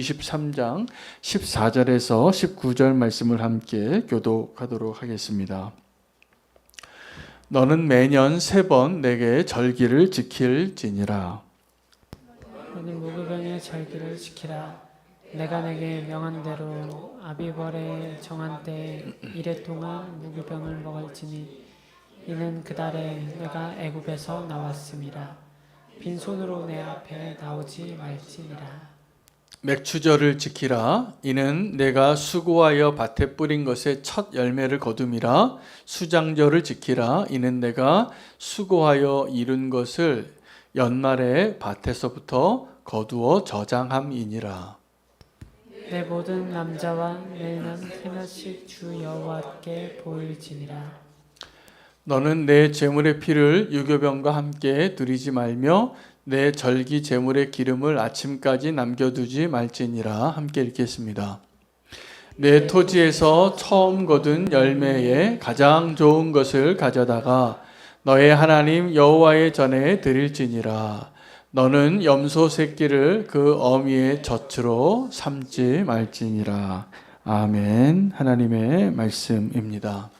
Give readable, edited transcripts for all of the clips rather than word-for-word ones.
23장 14절에서 19절 말씀을 함께 교독하도록 하겠습니다. 너는 매년 3번 내게 절기를 지킬지니라. 너는 무교병의 절기를 지키라. 내가 내게 명한 대로 아비벌에 정한 때에 이래 동안 무교병을 먹을지니 이는 그 달에 내가 애굽에서 나왔음이라. 빈손으로 내 앞에 나오지 말지니라. 맥추절을 지키라. 이는 내가 수고하여 밭에 뿌린 것의 첫 열매를 거둠이라. 수장절을 지키라. 이는 내가 수고하여 이룬 것을 연말에 밭에서부터 거두어 저장함이니라. 내 모든 남자와 내는 해마씩 주 여호와께 보일지니라. 너는 내 제물의 피를 유교병과 함께 드리지 말며 내 절기 제물의 기름을 아침까지 남겨두지 말지니라. 함께 읽겠습니다. 내 토지에서 처음 거둔 열매에 가장 좋은 것을 가져다가 너의 하나님 여호와의 전에 드릴지니라. 너는 염소 새끼를 그 어미의 젖으로 삼지 말지니라. 아멘. 하나님의 말씀입니다.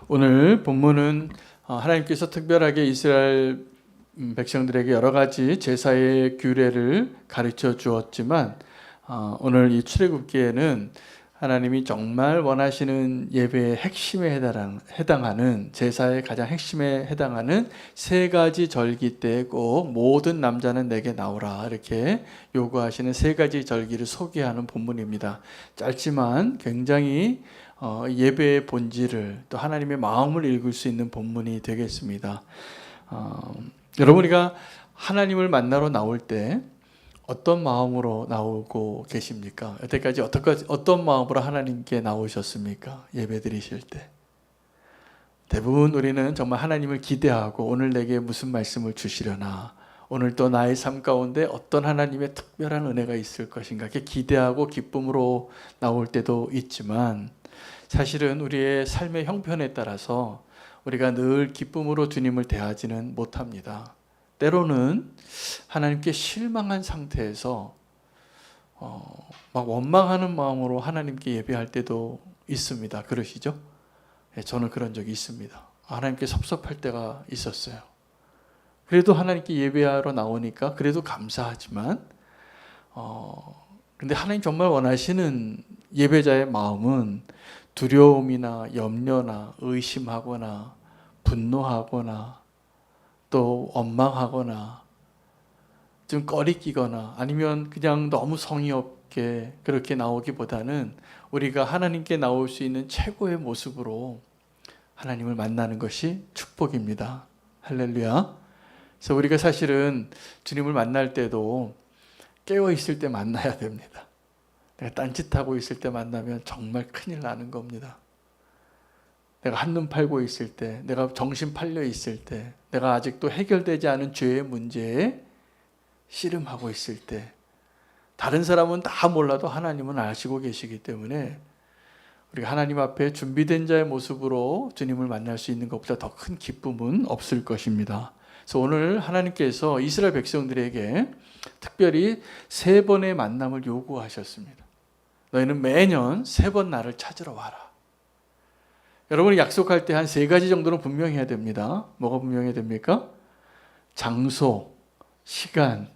오늘 본문은 하나님께서 특별하게 이스라엘 백성들에게 여러 가지 제사의 규례를 가르쳐 주었지만 오늘 이 출애굽기에는 하나님이 정말 원하시는 예배의 핵심에 해당하는 제사의 가장 핵심에 해당하는 3가지 절기 때 꼭 모든 남자는 내게 나오라 이렇게 요구하시는 3가지 절기를 소개하는 본문입니다. 짧지만 굉장히 예배의 본질을 또 하나님의 마음을 읽을 수 있는 본문이 되겠습니다. 여러분 우리가 하나님을 만나러 나올 때 어떤 마음으로 나오고 계십니까? 여태까지 어떤 마음으로 하나님께 나오셨습니까? 예배 드리실 때 대부분 우리는 정말 하나님을 기대하고 오늘 내게 무슨 말씀을 주시려나, 오늘 또 나의 삶 가운데 어떤 하나님의 특별한 은혜가 있을 것인가 이렇게 기대하고 기쁨으로 나올 때도 있지만 사실은 우리의 삶의 형편에 따라서 우리가 늘 기쁨으로 주님을 대하지는 못합니다. 때로는 하나님께 실망한 상태에서 막 원망하는 마음으로 하나님께 예배할 때도 있습니다. 그러시죠? 저는 그런 적이 있습니다. 하나님께 섭섭할 때가 있었어요. 그래도 하나님께 예배하러 나오니까 그래도 감사하지만 근데 하나님 정말 원하시는 예배자의 마음은 두려움이나 염려나 의심하거나 분노하거나 또 원망하거나 좀 꺼리끼거나 아니면 그냥 너무 성의 없게 그렇게 나오기보다는 우리가 하나님께 나올 수 있는 최고의 모습으로 하나님을 만나는 것이 축복입니다. 할렐루야. 그래서 우리가 사실은 주님을 만날 때도 깨어 있을 때 만나야 됩니다. 내가 딴짓하고 있을 때 만나면 정말 큰일 나는 겁니다. 내가 한눈 팔고 있을 때, 내가 정신 팔려 있을 때, 내가 아직도 해결되지 않은 죄의 문제에 씨름하고 있을 때, 다른 사람은 다 몰라도 하나님은 아시고 계시기 때문에 우리가 하나님 앞에 준비된 자의 모습으로 주님을 만날 수 있는 것보다 더 큰 기쁨은 없을 것입니다. 그래서 오늘 하나님께서 이스라엘 백성들에게 특별히 3번의 만남을 요구하셨습니다. 너희는 매년 3번 나를 찾으러 와라. 여러분이 약속할 때 한 3가지 정도는 분명해야 됩니다. 뭐가 분명해야 됩니까? 장소, 시간,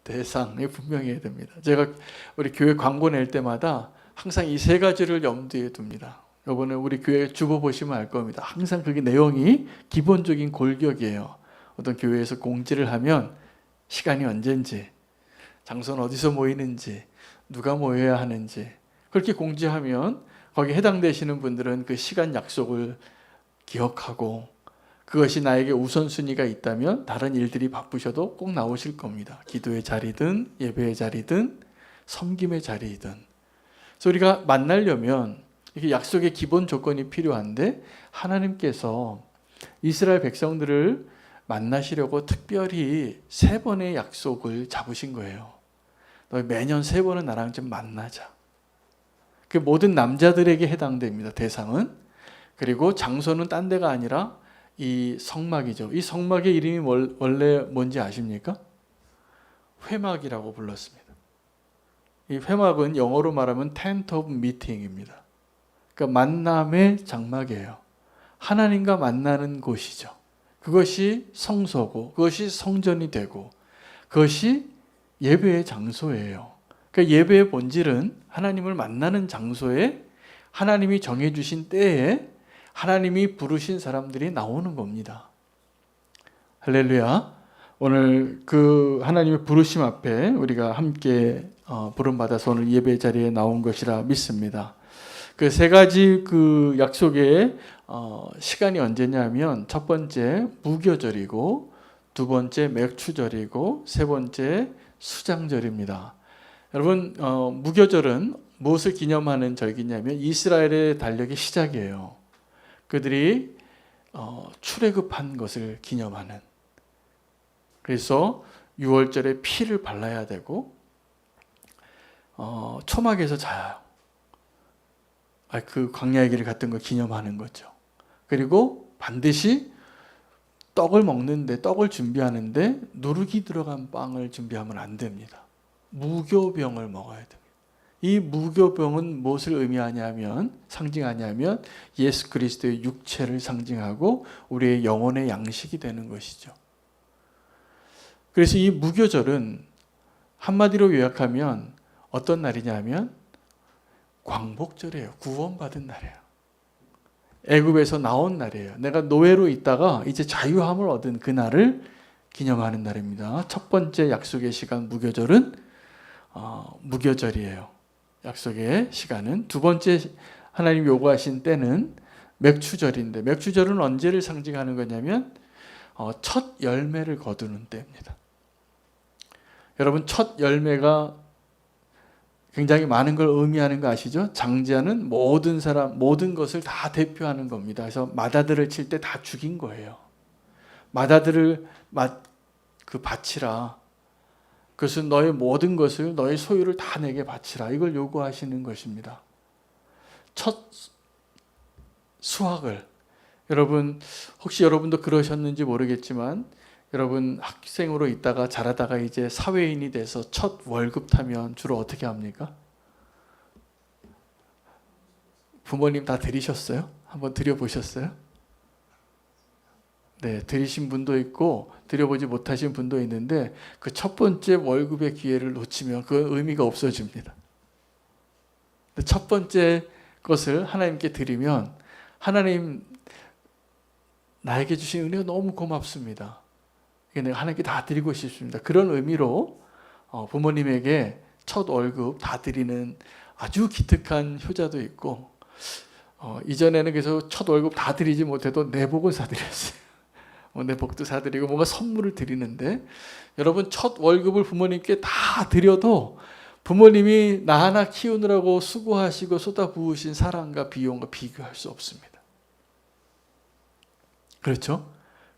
대상이 분명해야 됩니다. 제가 우리 교회 광고 낼 때마다 항상 이 3가지를 염두에 둡니다. 이번에 우리 교회 주보 보시면 알 겁니다. 항상 그게 내용이 기본적인 골격이에요. 어떤 교회에서 공지를 하면 시간이 언젠지, 장소는 어디서 모이는지, 누가 모여야 하는지 그렇게 공지하면 거기에 해당되시는 분들은 그 시간 약속을 기억하고 그것이 나에게 우선순위가 있다면 다른 일들이 바쁘셔도 꼭 나오실 겁니다. 기도의 자리든 예배의 자리든 섬김의 자리이든. 그래서 우리가 만나려면 이렇게 약속의 기본 조건이 필요한데 하나님께서 이스라엘 백성들을 만나시려고 특별히 3번의 약속을 잡으신 거예요. 너 매년 3번은 나랑 좀 만나자. 그 모든 남자들에게 해당됩니다. 대상은. 그리고 장소는 딴 데가 아니라 이 성막이죠. 이 성막의 이름이 원래 뭔지 아십니까? 회막이라고 불렀습니다. 이 회막은 영어로 말하면 tent of meeting입니다. 그러니까 만남의 장막이에요. 하나님과 만나는 곳이죠. 그것이 성소고 그것이 성전이 되고 그것이 예배의 장소예요. 그러니까 예배의 본질은 하나님을 만나는 장소에 하나님이 정해주신 때에 하나님이 부르신 사람들이 나오는 겁니다. 할렐루야. 오늘 그 하나님의 부르심 앞에 우리가 함께 부름받아서 오늘 예배 자리에 나온 것이라 믿습니다. 그 세 가지 그 약속의 시간이 언제냐면 첫 번째 무교절이고 두 번째 맥추절이고 세 번째 수장절입니다. 여러분 무교절은 무엇을 기념하는 절기냐면 이스라엘의 달력의 시작이에요. 그들이 출애굽한 것을 기념하는. 그래서 6월절에 피를 발라야 되고 초막에서 자요. 그 광야의 길을 갔던 걸 기념하는 거죠. 그리고 반드시 떡을 먹는데 떡을 준비하는데 누룩이 들어간 빵을 준비하면 안 됩니다. 무교병을 먹어야 됩니다. 이 무교병은 무엇을 의미하냐면 상징하냐면 예수 그리스도의 육체를 상징하고 우리의 영혼의 양식이 되는 것이죠. 그래서 이 무교절은 한마디로 요약하면 어떤 날이냐면 광복절이에요. 구원받은 날이에요. 애굽에서 나온 날이에요. 내가 노예로 있다가 이제 자유함을 얻은 그 날을 기념하는 날입니다. 첫 번째 약속의 시간 무교절은 무교절이에요. 약속의 시간은. 두 번째 하나님 요구하신 때는 맥추절인데 맥추절은 언제를 상징하는 거냐면 첫 열매를 거두는 때입니다. 여러분 첫 열매가 굉장히 많은 걸 의미하는 거 아시죠? 장자는 모든 사람, 모든 것을 다 대표하는 겁니다. 그래서 맏아들을 칠 때 다 죽인 거예요. 맏아들을 바치라. 그것은 너의 모든 것을, 너의 소유를 다 내게 바치라. 이걸 요구하시는 것입니다. 첫 수확을. 여러분, 혹시 여러분도 그러셨는지 모르겠지만 여러분 학생으로 있다가 자라다가 이제 사회인이 돼서 첫 월급 타면 주로 어떻게 합니까? 부모님 다 드리셨어요? 한번 드려보셨어요? 네, 드리신 분도 있고 드려보지 못하신 분도 있는데 그 첫 번째 월급의 기회를 놓치면 그 의미가 없어집니다. 첫 번째 것을 하나님께 드리면 하나님 나에게 주신 은혜가 너무 고맙습니다. 내가 하나님께 다 드리고 싶습니다. 그런 의미로 부모님에게 첫 월급 다 드리는 아주 기특한 효자도 있고 이전에는 그래서 첫 월급 다 드리지 못해도 내복을 사드렸어요. 내복도 사드리고 뭔가 선물을 드리는데 여러분 첫 월급을 부모님께 다 드려도 부모님이 나 하나 키우느라고 수고하시고 쏟아부으신 사랑과 비용과 비교할 수 없습니다. 그렇죠?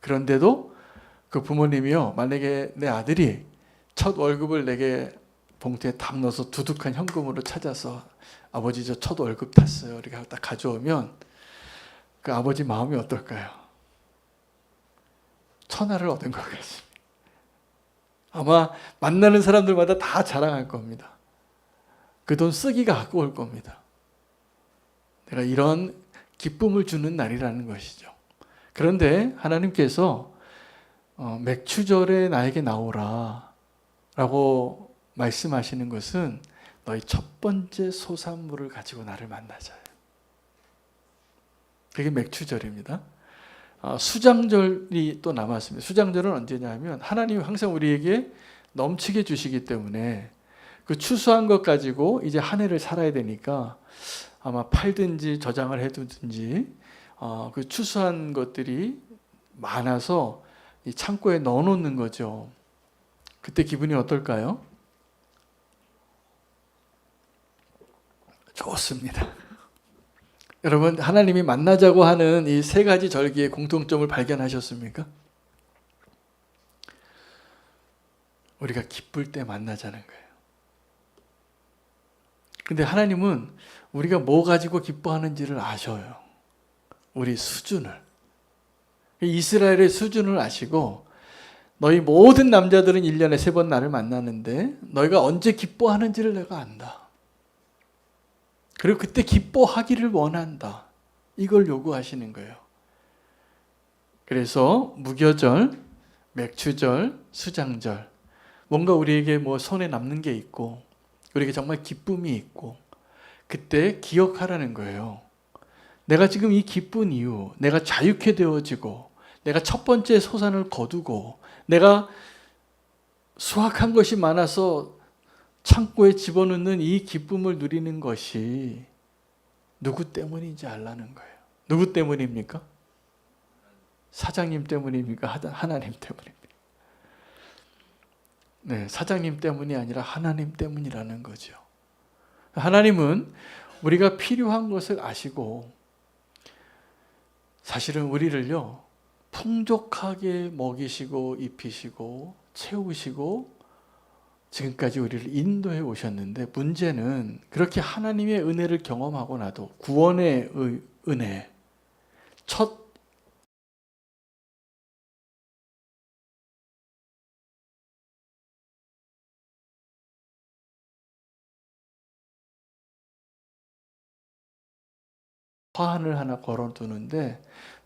그런데도 그 부모님이요, 만약에 내 아들이 첫 월급을 내게 봉투에 딱 넣어서 두둑한 현금으로 찾아서 아버지 저 첫 월급 탔어요. 이렇게 딱 가져오면 그 아버지 마음이 어떨까요? 천하를 얻은 것 같습니다. 아마 만나는 사람들마다 다 자랑할 겁니다. 그 돈 쓰기가 아까울 겁니다. 내가 이런 기쁨을 주는 날이라는 것이죠. 그런데 하나님께서 맥추절에 나에게 나오라 라고 말씀하시는 것은 너희 첫 번째 소산물을 가지고 나를 만나자요. 그게 맥추절입니다. 수장절이 또 남았습니다. 수장절은 언제냐면 하나님이 항상 우리에게 넘치게 주시기 때문에 그 추수한 것 가지고 이제 한 해를 살아야 되니까 아마 팔든지 저장을 해두든지 그 추수한 것들이 많아서 이 창고에 넣어놓는 거죠. 그때 기분이 어떨까요? 좋습니다. 여러분 하나님이 만나자고 하는 이 세 가지 절기의 공통점을 발견하셨습니까? 우리가 기쁠 때 만나자는 거예요. 근데 하나님은 우리가 뭐 가지고 기뻐하는지를 아셔요. 우리 수준을. 이스라엘의 수준을 아시고 너희 모든 남자들은 1년에 3번 나를 만나는데 너희가 언제 기뻐하는지를 내가 안다. 그리고 그때 기뻐하기를 원한다. 이걸 요구하시는 거예요. 그래서 무교절, 맥추절, 수장절, 뭔가 우리에게 뭐 손에 남는 게 있고 우리에게 정말 기쁨이 있고 그때 기억하라는 거예요. 내가 지금 이 기쁜 이유, 내가 자유케 되어지고 내가 첫 번째 소산을 거두고 내가 수확한 것이 많아서 창고에 집어넣는 이 기쁨을 누리는 것이 누구 때문인지 알라는 거예요. 누구 때문입니까? 사장님 때문입니까? 하나님 때문입니까? 네, 사장님 때문이 아니라 하나님 때문이라는 거죠. 하나님은 우리가 필요한 것을 아시고 사실은 우리를요 풍족하게 먹이시고 입히시고 채우시고 지금까지 우리를 인도해 오셨는데 문제는 그렇게 하나님의 은혜를 경험하고 나도 구원의 은혜 첫 화환을 하나 걸어두는데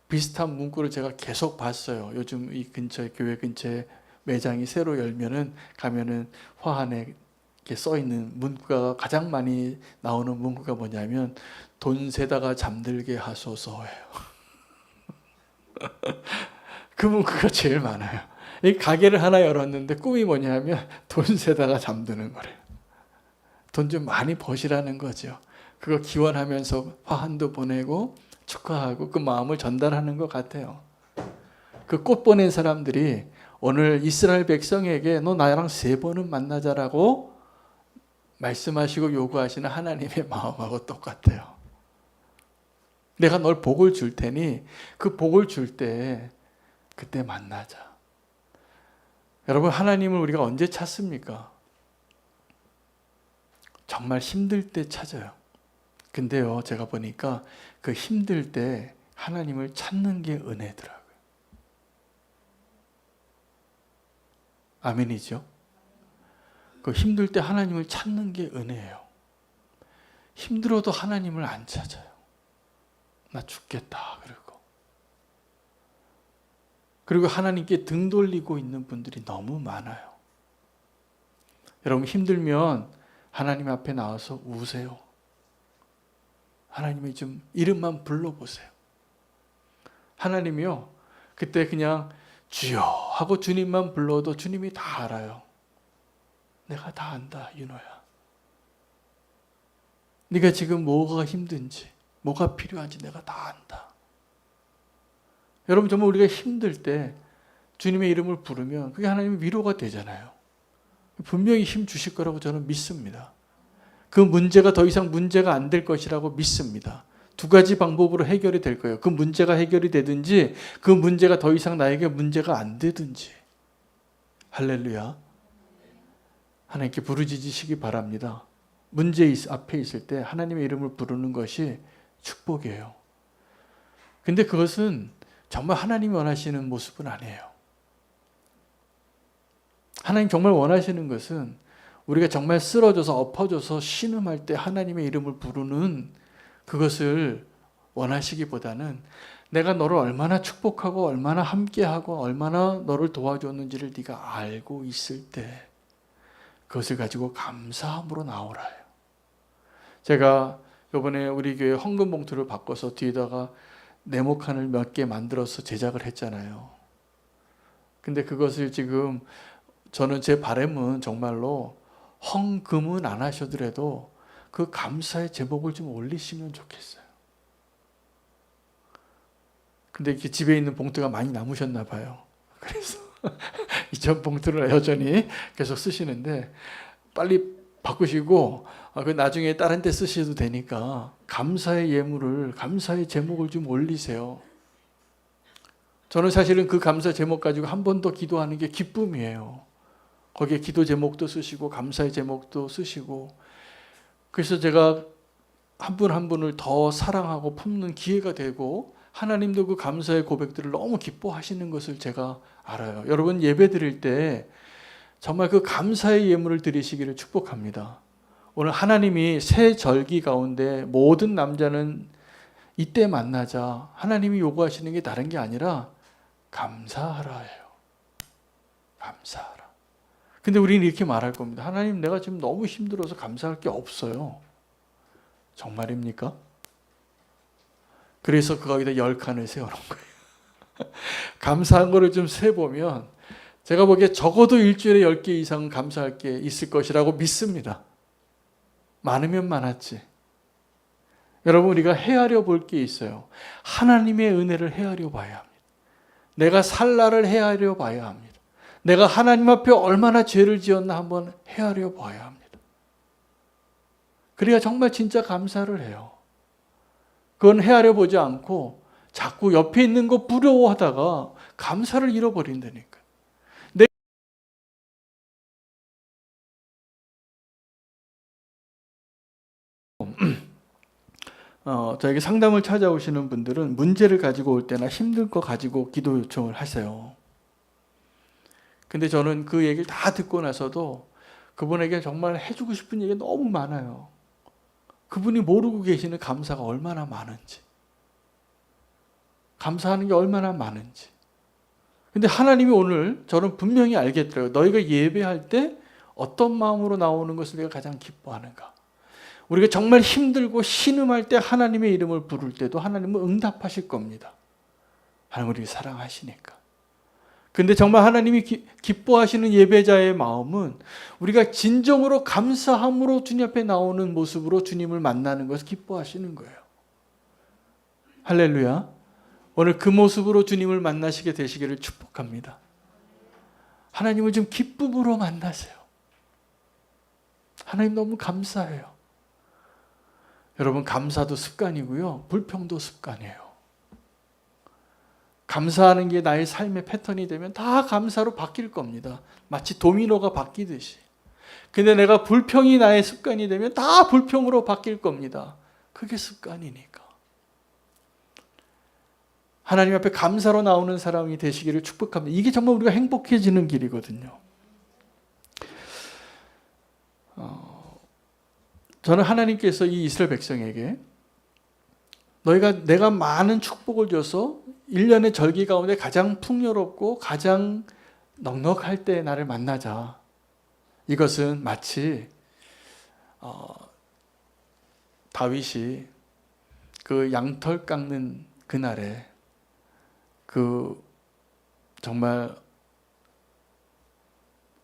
비슷한 문구를 제가 계속 봤어요. 요즘 이 근처에 교회 근처에 매장이 새로 열면은 가면은 화환에 이렇게 써 있는 문구가 가장 많이 나오는 문구가 뭐냐면 돈 세다가 잠들게 하소서예요. 그 문구가 제일 많아요. 이 가게를 하나 열었는데 꿈이 뭐냐면 돈 세다가 잠드는 거래요. 돈 좀 많이 버시라는 거죠. 그거 기원하면서 화환도 보내고 축하하고 그 마음을 전달하는 것 같아요. 그 꽃 보낸 사람들이 오늘 이스라엘 백성에게 너 나랑 3번은 만나자라고 말씀하시고 요구하시는 하나님의 마음하고 똑같아요. 내가 널 복을 줄 테니 그 복을 줄 때 그때 만나자. 여러분 하나님을 우리가 언제 찾습니까? 정말 힘들 때 찾아요. 근데요 제가 보니까 그 힘들 때 하나님을 찾는 게 은혜더라고요. 아멘이죠? 그 힘들 때 하나님을 찾는 게 은혜예요. 힘들어도 하나님을 안 찾아요. 나 죽겠다 그리고 하나님께 등 돌리고 있는 분들이 너무 많아요. 여러분 힘들면 하나님 앞에 나와서 우세요. 하나님의 좀 이름만 불러보세요. 하나님이요 그때 그냥 주여 하고 주님만 불러도 주님이 다 알아요. 내가 다 안다 윤호야. 네가 지금 뭐가 힘든지 뭐가 필요한지 내가 다 안다. 여러분 정말 우리가 힘들 때 주님의 이름을 부르면 그게 하나님의 위로가 되잖아요. 분명히 힘 주실 거라고 저는 믿습니다. 그 문제가 더 이상 문제가 안 될 것이라고 믿습니다. 2가지 방법으로 해결이 될 거예요. 그 문제가 해결이 되든지 그 문제가 더 이상 나에게 문제가 안 되든지. 할렐루야. 하나님께 부르짖으시기 바랍니다. 문제 앞에 있을 때 하나님의 이름을 부르는 것이 축복이에요. 근데 그것은 정말 하나님이 원하시는 모습은 아니에요. 하나님 정말 원하시는 것은 우리가 정말 쓰러져서 엎어져서 신음할 때 하나님의 이름을 부르는 그것을 원하시기보다는 내가 너를 얼마나 축복하고 얼마나 함께하고 얼마나 너를 도와줬는지를 네가 알고 있을 때 그것을 가지고 감사함으로 나오라요. 제가 이번에 우리 교회 헌금 봉투를 바꿔서 뒤에다가 네모칸을 몇 개 만들어서 제작을 했잖아요. 근데 그것을 지금 저는 제 바람은 정말로 헌금은 안 하셔더라도 그 감사의 제목을 좀 올리시면 좋겠어요. 근데 이렇게 집에 있는 봉투가 많이 남으셨나 봐요. 그래서 이전 봉투를 여전히 계속 쓰시는데 빨리 바꾸시고 그 나중에 다른 데 쓰셔도 되니까 감사의 예물을 감사의 제목을 좀 올리세요. 저는 사실은 그 감사 제목 가지고 한 번 더 기도하는 게 기쁨이에요. 거기에 기도 제목도 쓰시고 감사의 제목도 쓰시고 그래서 제가 한 분 한 분을 더 사랑하고 품는 기회가 되고 하나님도 그 감사의 고백들을 너무 기뻐하시는 것을 제가 알아요. 여러분 예배 드릴 때 정말 그 감사의 예물을 드리시기를 축복합니다. 오늘 하나님이 새 절기 가운데 모든 남자는 이때 만나자 하나님이 요구하시는 게 다른 게 아니라 감사하라 해요. 감사하라. 근데 우리는 이렇게 말할 겁니다. 하나님 내가 지금 너무 힘들어서 감사할 게 없어요. 정말입니까? 그래서 그 거기다 10칸을 세워놓은 거예요. 감사한 거를 좀 세보면 제가 보기에 적어도 일주일에 10개 이상 감사할 게 있을 것이라고 믿습니다. 많으면 많았지. 여러분 우리가 헤아려 볼 게 있어요. 하나님의 은혜를 헤아려 봐야 합니다. 내가 살 날을 헤아려 봐야 합니다. 내가 하나님 앞에 얼마나 죄를 지었나 한번 헤아려 봐야 합니다. 그래야 정말 진짜 감사를 해요. 그건 헤아려 보지 않고 자꾸 옆에 있는 거 부러워하다가 감사를 잃어버린다니까. 저에게 상담을 찾아오시는 분들은 문제를 가지고 올 때나 힘든 거 가지고 기도 요청을 하세요. 근데 저는 그 얘기를 다 듣고 나서도 그분에게 정말 해주고 싶은 얘기가 너무 많아요. 그분이 모르고 계시는 감사가 얼마나 많은지, 감사하는 게 얼마나 많은지. 근데 하나님이 오늘 저는 분명히 알겠더라고요. 너희가 예배할 때 어떤 마음으로 나오는 것을 내가 가장 기뻐하는가. 우리가 정말 힘들고 신음할 때 하나님의 이름을 부를 때도 하나님은 응답하실 겁니다. 하나님 우리를 사랑하시니까. 근데 정말 하나님이 기뻐하시는 예배자의 마음은 우리가 진정으로 감사함으로 주님 앞에 나오는 모습으로 주님을 만나는 것을 기뻐하시는 거예요. 할렐루야. 오늘 그 모습으로 주님을 만나시게 되시기를 축복합니다. 하나님을 좀 기쁨으로 만나세요. 하나님 너무 감사해요. 여러분 감사도 습관이고요. 불평도 습관이에요. 감사하는 게 나의 삶의 패턴이 되면 다 감사로 바뀔 겁니다. 마치 도미노가 바뀌듯이. 근데 내가 불평이 나의 습관이 되면 다 불평으로 바뀔 겁니다. 그게 습관이니까. 하나님 앞에 감사로 나오는 사람이 되시기를 축복합니다. 이게 정말 우리가 행복해지는 길이거든요. 저는 하나님께서 이 이스라엘 백성에게 내가 많은 축복을 줘서 1년의 절기 가운데 가장 풍요롭고 가장 넉넉할 때 나를 만나자. 이것은 마치 다윗이 그 양털 깎는 그날에 그 정말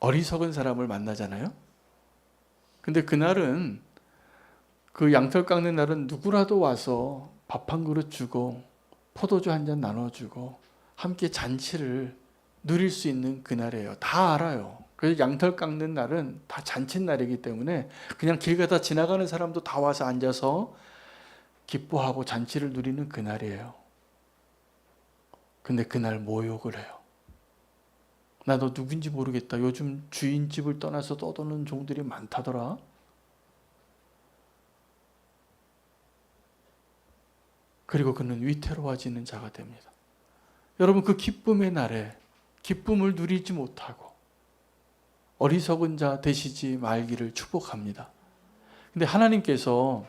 어리석은 사람을 만나잖아요. 근데 그날은 그 양털 깎는 날은 누구라도 와서 밥 한 그릇 주고 포도주 한 잔 나눠주고 함께 잔치를 누릴 수 있는 그날이에요. 다 알아요. 그래서 양털 깎는 날은 다 잔칫날이기 때문에 그냥 길 가다 지나가는 사람도 다 와서 앉아서 기뻐하고 잔치를 누리는 그날이에요. 근데 그날 모욕을 해요. 나 너 누군지 모르겠다. 요즘 주인집을 떠나서 떠도는 종들이 많다더라. 그리고 그는 위태로워지는 자가 됩니다. 여러분 그 기쁨의 날에 기쁨을 누리지 못하고 어리석은 자 되시지 말기를 축복합니다. 근데 하나님께서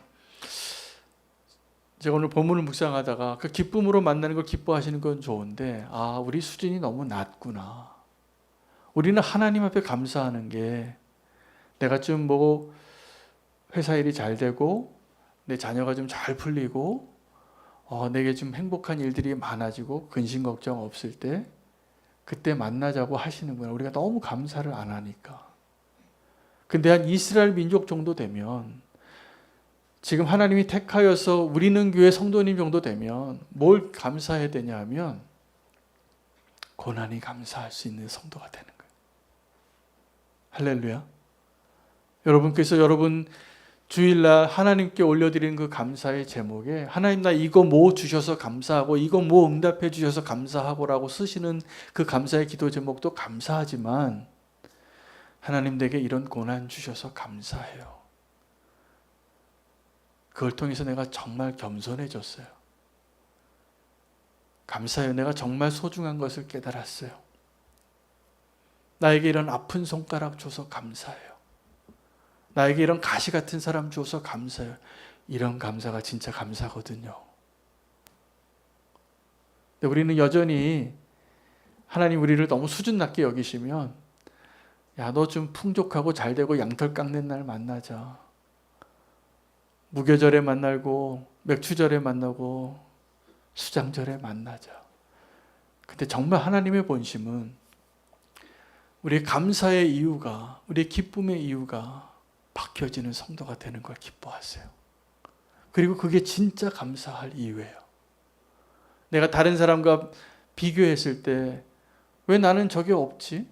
제가 오늘 본문을 묵상하다가 그 기쁨으로 만나는 걸 기뻐하시는 건 좋은데 우리 수준이 너무 낮구나. 우리는 하나님 앞에 감사하는 게 내가 좀 회사 일이 잘 되고 내 자녀가 좀 잘 풀리고 내게 좀 행복한 일들이 많아지고 근심 걱정 없을 때 그때 만나자고 하시는구나. 우리가 너무 감사를 안 하니까. 근데 한 이스라엘 민족 정도 되면 지금 하나님이 택하여서 우리는 교회 성도님 정도 되면 뭘 감사해야 되냐 하면 고난이 감사할 수 있는 성도가 되는 거예요. 할렐루야. 여러분께서 여러분 주일날 하나님께 올려드리는 그 감사의 제목에 하나님 나 이거 뭐 주셔서 감사하고 이거 뭐 응답해 주셔서 감사하고라고 쓰시는 그 감사의 기도 제목도 감사하지만 하나님 내게 이런 고난 주셔서 감사해요. 그걸 통해서 내가 정말 겸손해졌어요. 감사해요. 내가 정말 소중한 것을 깨달았어요. 나에게 이런 아픈 손가락 줘서 감사해요. 나에게 이런 가시 같은 사람 줘서 감사해요. 이런 감사가 진짜 감사거든요. 근데 우리는 여전히 하나님 우리를 너무 수준 낮게 여기시면 야, 너 좀 풍족하고 잘 되고 양털 깎는 날 만나자. 무교절에 만나고 맥추절에 만나고 수장절에 만나자. 근데 정말 하나님의 본심은 우리의 감사의 이유가, 우리의 기쁨의 이유가 바뀌어지는 성도가 되는 걸 기뻐하세요. 그리고 그게 진짜 감사할 이유예요. 내가 다른 사람과 비교했을 때 왜 나는 저게 없지?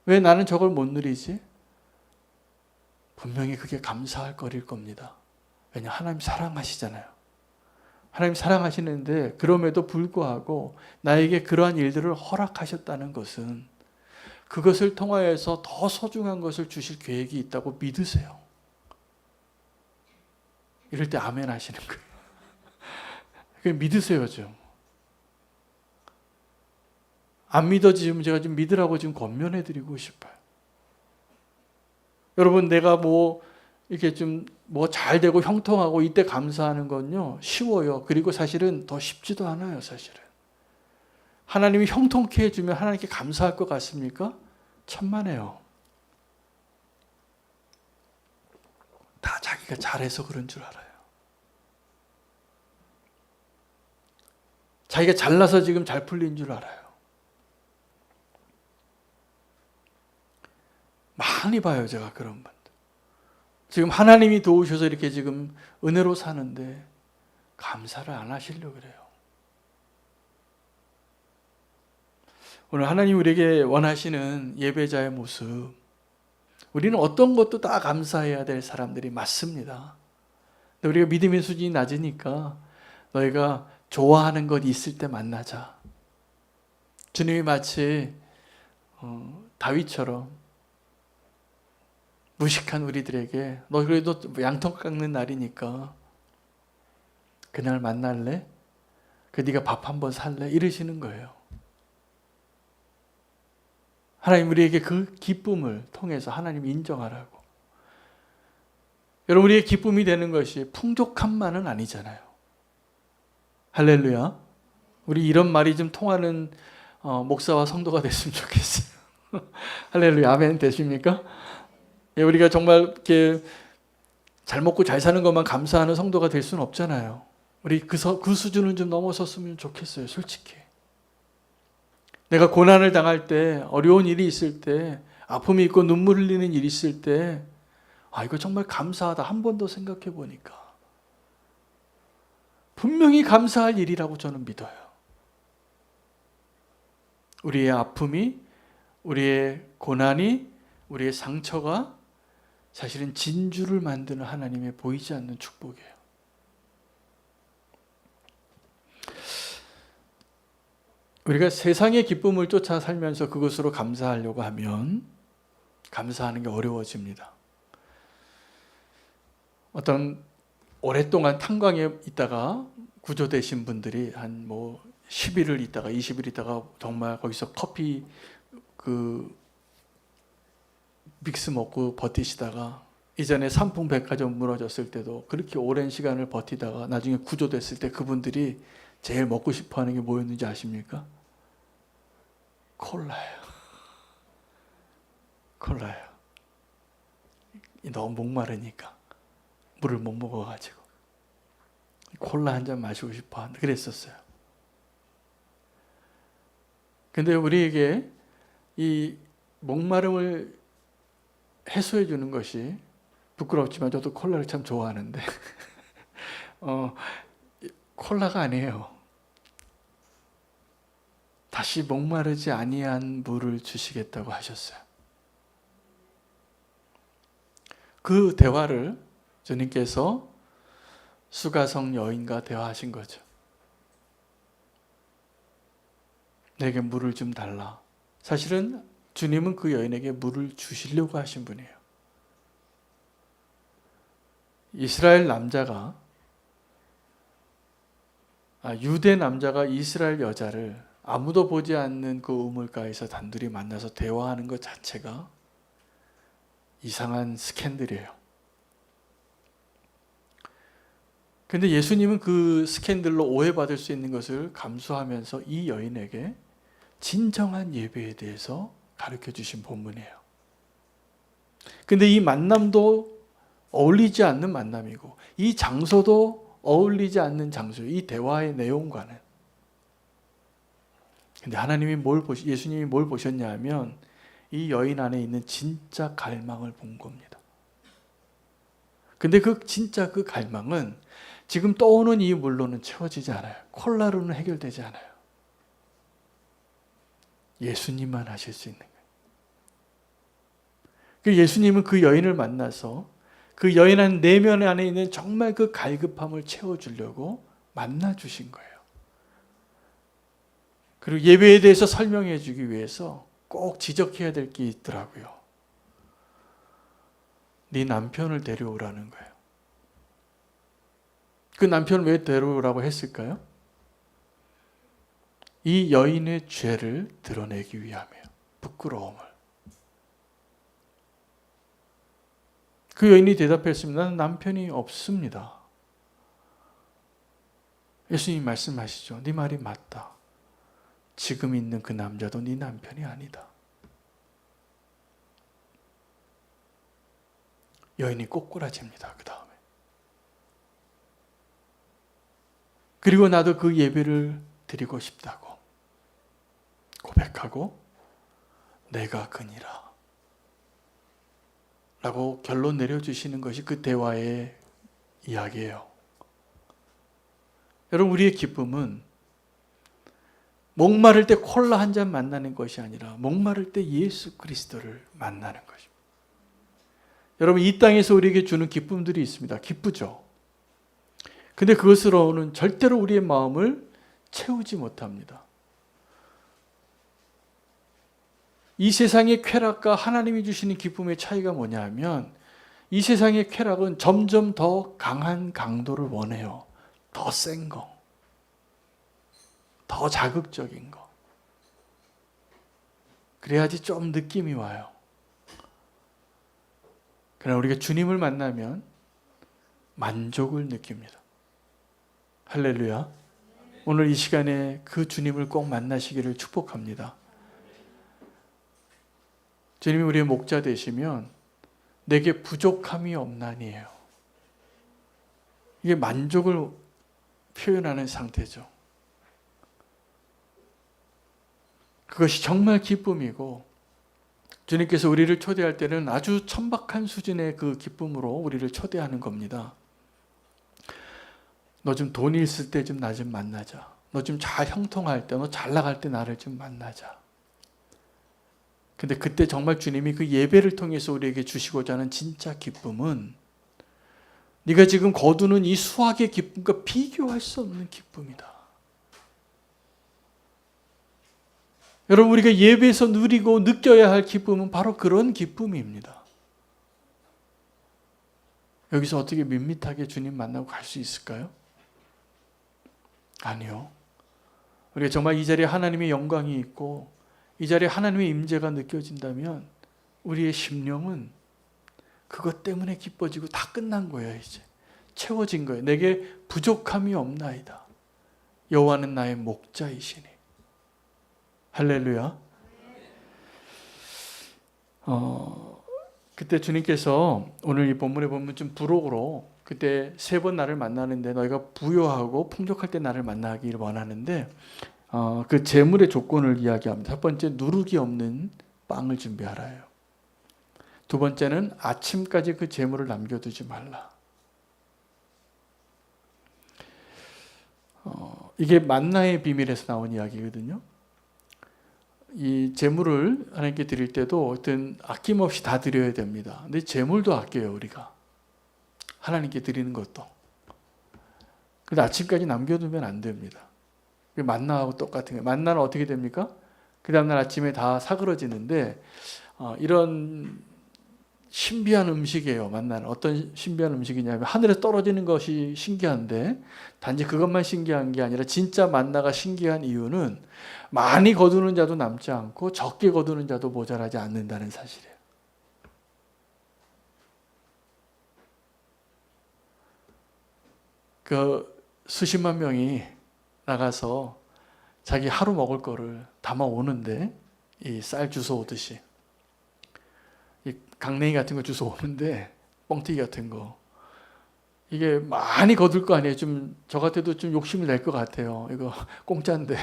왜 나는 저걸 못 누리지? 분명히 그게 감사할 거리일 겁니다. 왜냐, 하나님 사랑하시잖아요. 하나님 사랑하시는데 그럼에도 불구하고 나에게 그러한 일들을 허락하셨다는 것은 그것을 통하여서 더 소중한 것을 주실 계획이 있다고 믿으세요. 이럴 때 아멘 하시는 거예요. 그냥 믿으세요 좀. 안 믿어지면 제가 좀 믿으라고 지금 권면해드리고 싶어요. 여러분, 내가 이렇게 좀 잘 되고 형통하고 이때 감사하는 건요, 쉬워요. 그리고 사실은 더 쉽지도 않아요, 사실은. 하나님이 형통케 해주면 하나님께 감사할 것 같습니까? 천만에요. 다 자기가 잘해서 그런 줄 알아요. 자기가 잘나서 지금 잘 풀린 줄 알아요. 많이 봐요, 제가 그런 분들. 지금 하나님이 도우셔서 이렇게 지금 은혜로 사는데 감사를 안 하시려고 그래요. 오늘 하나님 우리에게 원하시는 예배자의 모습, 우리는 어떤 것도 다 감사해야 될 사람들이 맞습니다. 근데 우리가 믿음의 수준이 낮으니까 너희가 좋아하는 것 있을 때 만나자. 주님이 마치 다윗처럼 무식한 우리들에게 너 그래도 양털 깎는 날이니까 그날 만날래? 네가 밥 한번 살래? 이러시는 거예요. 하나님 우리에게 그 기쁨을 통해서 하나님 인정하라고. 여러분, 우리의 기쁨이 되는 것이 풍족함만은 아니잖아요. 할렐루야. 우리 이런 말이 좀 통하는 목사와 성도가 됐으면 좋겠어요. 할렐루야. 아멘 되십니까? 우리가 정말 이렇게 잘 먹고 잘 사는 것만 감사하는 성도가 될 수는 없잖아요. 우리 그 수준은 좀 넘어섰으면 좋겠어요, 솔직히. 내가 고난을 당할 때, 어려운 일이 있을 때, 아픔이 있고 눈물 흘리는 일이 있을 때, 이거 정말 감사하다. 한 번 더 생각해 보니까 분명히 감사할 일이라고 저는 믿어요. 우리의 아픔이, 우리의 고난이, 우리의 상처가 사실은 진주를 만드는 하나님의 보이지 않는 축복이에요. 우리가 세상의 기쁨을 쫓아 살면서 그것으로 감사하려고 하면 감사하는 게 어려워집니다. 어떤 오랫동안 탄광에 있다가 구조되신 분들이 한 10일을 있다가 20일 있다가 정말 거기서 커피 믹스 먹고 버티시다가 이전에 삼풍백화점 무너졌을 때도 그렇게 오랜 시간을 버티다가 나중에 구조됐을 때 그분들이 제일 먹고 싶어 하는 게 뭐였는지 아십니까? 콜라예요. 콜라예요. 너무 목마르니까 물을 못 먹어가지고 콜라 한 잔 마시고 싶어 그랬었어요. 근데 우리에게 이 목마름을 해소해 주는 것이, 부끄럽지만 저도 콜라를 참 좋아하는데 콜라가 아니에요. 다시 목마르지 아니한 물을 주시겠다고 하셨어요. 그 대화를 주님께서 수가성 여인과 대화하신 거죠. 내게 물을 좀 달라. 사실은 주님은 그 여인에게 물을 주시려고 하신 분이에요. 이스라엘 남자가 유대 남자가 이스라엘 여자를 아무도 보지 않는 그 우물가에서 단둘이 만나서 대화하는 것 자체가 이상한 스캔들이에요. 근데 예수님은 그 스캔들로 오해받을 수 있는 것을 감수하면서 이 여인에게 진정한 예배에 대해서 가르쳐 주신 본문이에요. 근데 이 만남도 어울리지 않는 만남이고 이 장소도 어울리지 않는 장소예요. 이 대화의 내용과는. 근데 예수님이 뭘 보셨냐 하면 이 여인 안에 있는 진짜 갈망을 본 겁니다. 근데 진짜 그 갈망은 지금 떠오는 이 물로는 채워지지 않아요. 콜라로는 해결되지 않아요. 예수님만 하실 수 있는 거예요. 예수님은 그 여인을 만나서 그 여인 한 내면 안에 있는 정말 그 갈급함을 채워주려고 만나주신 거예요. 그리고 예배에 대해서 설명해 주기 위해서 꼭 지적해야 될 게 있더라고요. 네 남편을 데려오라는 거예요. 그 남편을 왜 데려오라고 했을까요? 이 여인의 죄를 드러내기 위함이에요. 부끄러움을. 그 여인이 대답했습니다. 나는 남편이 없습니다. 예수님이 말씀하시죠. 네 말이 맞다. 지금 있는 그 남자도 네 남편이 아니다. 여인이 꼬꾸라집니다. 그 다음에. 그리고 나도 그 예배를 드리고 싶다고 고백하고 내가 그니라 라고 결론 내려주시는 것이 그 대화의 이야기예요. 여러분, 우리의 기쁨은 목마를 때 콜라 한 잔 만나는 것이 아니라 목마를 때 예수 그리스도를 만나는 것입니다. 여러분, 이 땅에서 우리에게 주는 기쁨들이 있습니다. 기쁘죠? 근데 그것으로는 절대로 우리의 마음을 채우지 못합니다. 이 세상의 쾌락과 하나님이 주시는 기쁨의 차이가 뭐냐 하면 이 세상의 쾌락은 점점 더 강한 강도를 원해요. 더 센 거. 더 자극적인 거. 그래야지 좀 느낌이 와요. 그러나 우리가 주님을 만나면 만족을 느낍니다. 할렐루야. 오늘 이 시간에 그 주님을 꼭 만나시기를 축복합니다. 주님이 우리의 목자 되시면 내게 부족함이 없나니에요. 이게 만족을 표현하는 상태죠. 그것이 정말 기쁨이고 주님께서 우리를 초대할 때는 아주 천박한 수준의 그 기쁨으로 우리를 초대하는 겁니다. 너 좀 돈이 있을 때 좀 나 좀 만나자. 너 좀 잘 형통할 때, 너 잘 나갈 때 나를 좀 만나자. 근데 그때 정말 주님이 그 예배를 통해서 우리에게 주시고자 하는 진짜 기쁨은 네가 지금 거두는 이 수확의 기쁨과 비교할 수 없는 기쁨이다. 여러분, 우리가 예배에서 누리고 느껴야 할 기쁨은 바로 그런 기쁨입니다. 여기서 어떻게 밋밋하게 주님 만나고 갈 수 있을까요? 아니요. 우리가 정말 이 자리에 하나님의 영광이 있고 이 자리에 하나님의 임재가 느껴진다면 우리의 심령은 그것 때문에 기뻐지고 다 끝난 거예요. 이제 채워진 거예요. 내게 부족함이 없나이다. 여호와는 나의 목자이시니. 할렐루야. 그때 주님께서 오늘 이 본문에 보면 좀 부록으로 그때 3번 나를 만나는데 너희가 부요하고 풍족할 때 나를 만나기를 원하는데 그 재물의 조건을 이야기합니다. 첫 번째, 누룩이 없는 빵을 준비하라요. 두 번째는 아침까지 그 재물을 남겨두지 말라. 이게 만나의 비밀에서 나온 이야기거든요. 이 재물을 하나님께 드릴 때도 어떤 아낌없이 다 드려야 됩니다. 근데 재물도 아껴요, 우리가. 하나님께 드리는 것도. 근데 아침까지 남겨두면 안 됩니다. 만나하고 똑같은 거예요. 만나는 어떻게 됩니까? 그 다음날 아침에 다 사그러지는데 이런 신비한 음식이에요. 만나는 어떤 신비한 음식이냐면 하늘에 떨어지는 것이 신기한데 단지 그것만 신기한 게 아니라 진짜 만나가 신기한 이유는 많이 거두는 자도 남지 않고 적게 거두는 자도 모자라지 않는다는 사실이에요. 그 수십만 명이 나가서 자기 하루 먹을 거를 담아 오는데 이 쌀 주워 오듯이 이 강냉이 같은 거 주워 오는데 뻥튀기 같은 거 이게 많이 거둘 거 아니에요. 좀 저 같아도 좀 욕심을 낼 것 같아요. 이거 공짜인데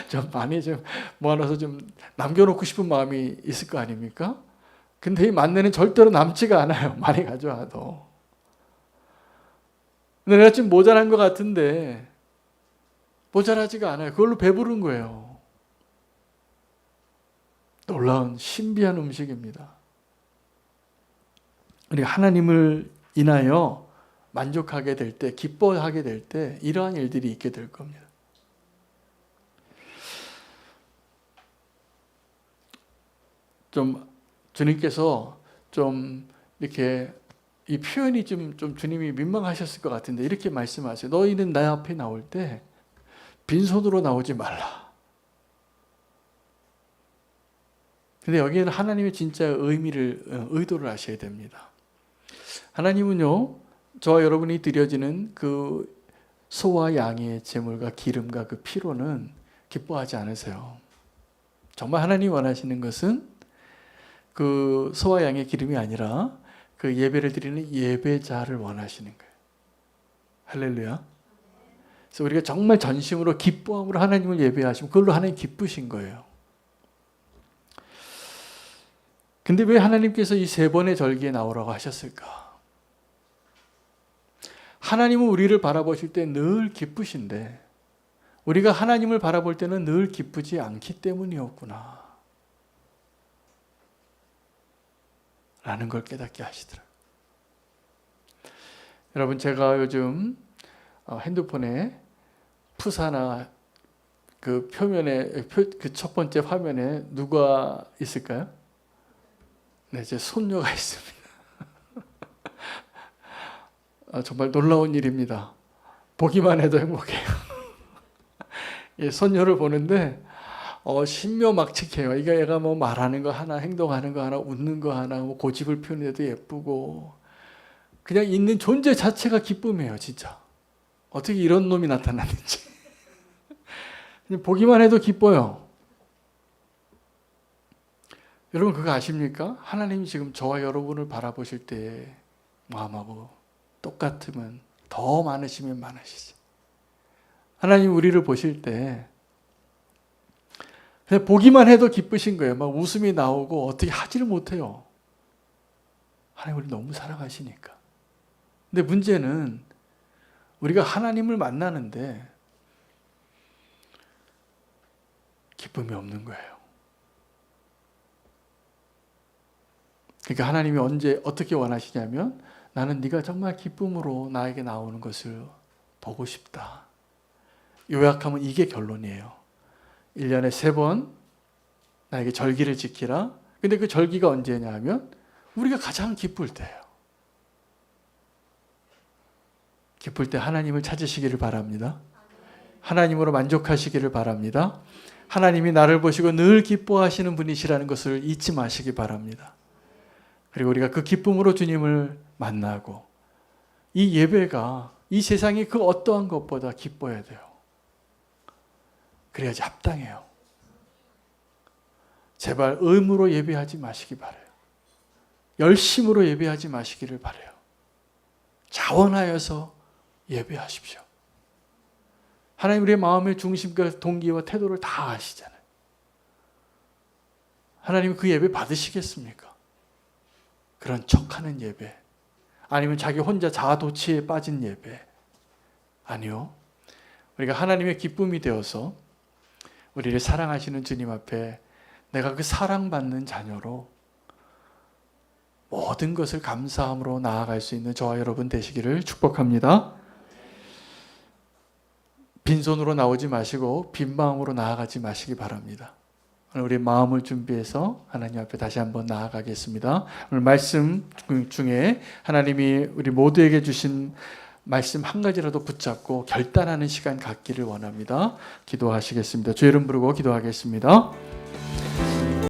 좀 많이 좀 모아놔서 좀 남겨놓고 싶은 마음이 있을 거 아닙니까? 근데 이 만내는 절대로 남지가 않아요. 많이 가져와도. 근데 내가 지금 모자란 것 같은데 모자라지가 않아요. 그걸로 배부른 거예요. 놀라운 신비한 음식입니다. 우리가 하나님을 인하여 만족하게 될 때, 기뻐하게 될 때 이러한 일들이 있게 될 겁니다. 좀 주님께서 좀 이렇게 이 표현이 좀 주님이 민망하셨을 것 같은데 이렇게 말씀하세요. 너희는 나 앞에 나올 때 빈손으로 나오지 말라. 근데 여기에는 하나님의 진짜 의도를 아셔야 됩니다. 하나님은요, 저와 여러분이 드려지는 그 소와 양의 제물과 기름과 그 피로는 기뻐하지 않으세요. 정말 하나님이 원하시는 것은 그 소와 양의 기름이 아니라 그 예배를 드리는 예배자를 원하시는 거예요. 할렐루야. 그래서 우리가 정말 전심으로 기뻐함으로 하나님을 예배하시면 그걸로 하나님 기쁘신 거예요. 근데 왜 하나님께서 이 3번의 절기에 나오라고 하셨을까? 하나님은 우리를 바라보실 때 늘 기쁘신데 우리가 하나님을 바라볼 때는 늘 기쁘지 않기 때문이었구나 라는 걸 깨닫게 하시더라고요. 여러분, 제가 요즘 핸드폰에 푸사나 그 표면에 그 첫 번째 화면에 누가 있을까요? 네, 제 손녀가 있습니다. 정말 놀라운 일입니다. 보기만 해도 행복해요. 예, 손녀를 보는데 신묘막측해요. 이거 얘가 뭐 말하는 거 하나, 행동하는 거 하나, 웃는 거 하나, 뭐 고집을 피우는데도 예쁘고 그냥 있는 존재 자체가 기쁨이에요, 진짜. 어떻게 이런 놈이 나타났는지. 그냥 보기만 해도 기뻐요. 여러분 그거 아십니까? 하나님이 지금 저와 여러분을 바라보실 때 마음하고 똑같으면 더 많으시면 많으시지. 하나님 우리를 보실 때 그냥 보기만 해도 기쁘신 거예요. 막 웃음이 나오고 어떻게 하지를 못해요. 하나님 우리 너무 사랑하시니까. 근데 문제는 우리가 하나님을 만나는데 기쁨이 없는 거예요. 그러니까 하나님이 언제 어떻게 원하시냐면 나는 네가 정말 기쁨으로 나에게 나오는 것을 보고 싶다. 요약하면 이게 결론이에요. 1년에 3번 나에게 절기를 지키라. 근데 그 절기가 언제냐 하면 우리가 가장 기쁠 때예요. 기쁠 때 하나님을 찾으시기를 바랍니다. 하나님으로 만족하시기를 바랍니다. 하나님이 나를 보시고 늘 기뻐하시는 분이시라는 것을 잊지 마시기 바랍니다. 그리고 우리가 그 기쁨으로 주님을 만나고 이 예배가 이 세상이 그 어떠한 것보다 기뻐야 돼요. 그래야지 합당해요. 제발 의무로 예배하지 마시기 바라요. 열심으로 예배하지 마시기를 바라요. 자원하여서 예배하십시오. 하나님 우리의 마음의 중심과 동기와 태도를 다 아시잖아요. 하나님 그 예배 받으시겠습니까? 그런 척하는 예배, 아니면 자기 혼자 자아도취에 빠진 예배. 아니요. 우리가 하나님의 기쁨이 되어서 우리를 사랑하시는 주님 앞에 내가 그 사랑받는 자녀로 모든 것을 감사함으로 나아갈 수 있는 저와 여러분 되시기를 축복합니다. 빈손으로 나오지 마시고 빈 마음으로 나아가지 마시기 바랍니다. 오늘 우리 마음을 준비해서 하나님 앞에 다시 한번 나아가겠습니다. 오늘 말씀 중에 하나님이 우리 모두에게 주신 말씀 한 가지라도 붙잡고 결단하는 시간 갖기를 원합니다. 기도하시겠습니다. 주 이름 부르고 기도하겠습니다.